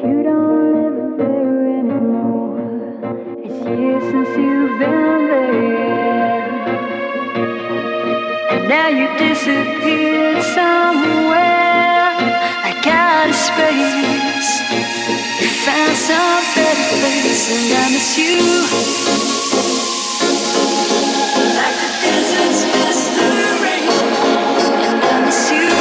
you don't live there anymore. It's years since you've been there, and now you disappeared somewhere like out of space. You found some better place, and I miss you. Like the deserts miss the rain, and I miss you.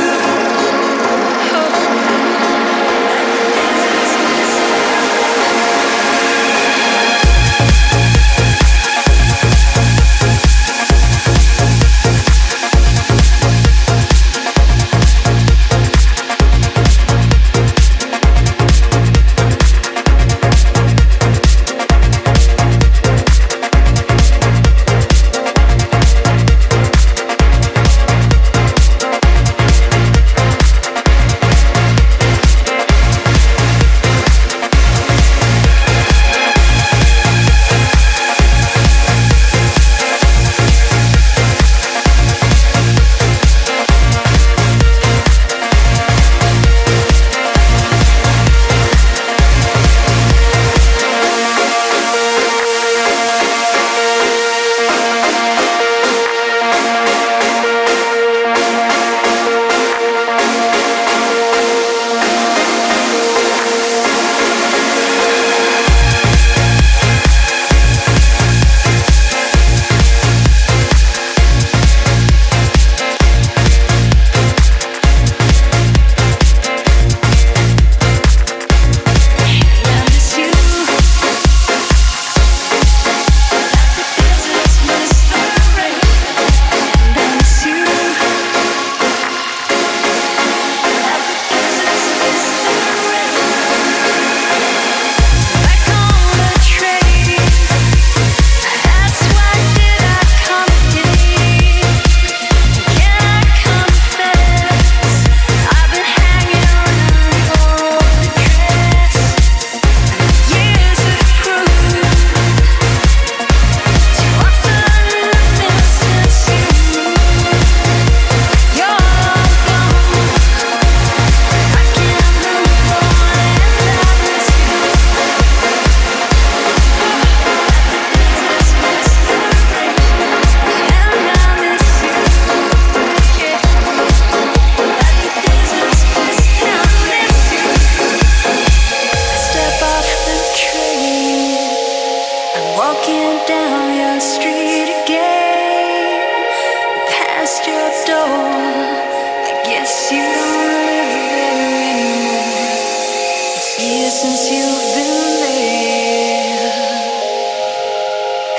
Since you've been there,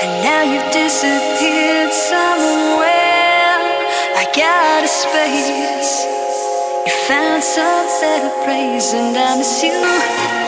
and now you've disappeared somewhere like out of space. You found some better place, and I miss you.